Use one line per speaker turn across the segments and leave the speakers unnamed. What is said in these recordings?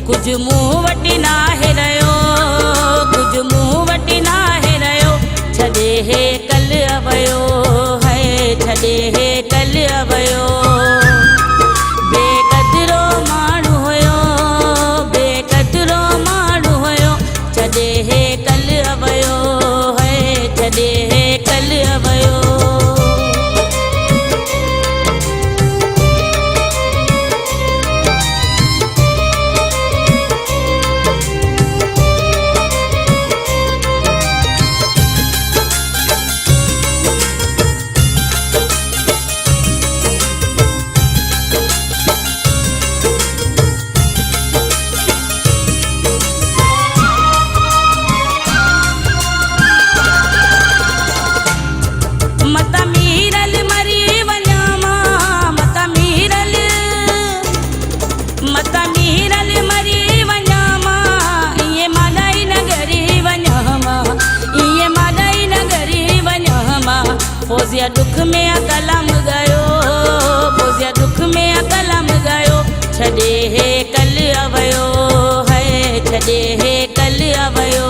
कुछ मुँह वटी नाहे रहियो, कुछ मुँह वटी नाहे रहियो, छॾे हे कल अवयो है, छॾे हे कल अवयो। बेक़दरो माण्हू हुयो, बेक़दरो माण्हू हुयो, छॾे हे कल अवयो है, छॾे हे कल अवयो। मता मीरल मरी वञा मां, मता मीरल मरी वञा मां, इएं माॾाई नगरी वञा मां, इएं माॾाई नगरी वञा मां। फौज़िया दुख में कलम गयो, फौज़िया दुख में कलम गयो, छॾे हे कल अवयो है, छॾे हे कल अवयो।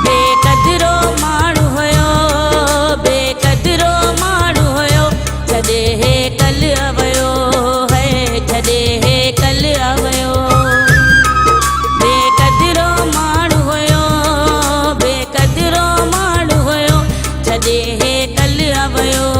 बेक़दरो माण्हू हुयो, बेक़दरो माण्हू हुयो, छॾे हे कल अवयो है, छॾे हे कल अवयो। बेक़दरो माण्हू हुयो, बेक़दरो माण्हू हुयो, छॾे हे कल अवयो।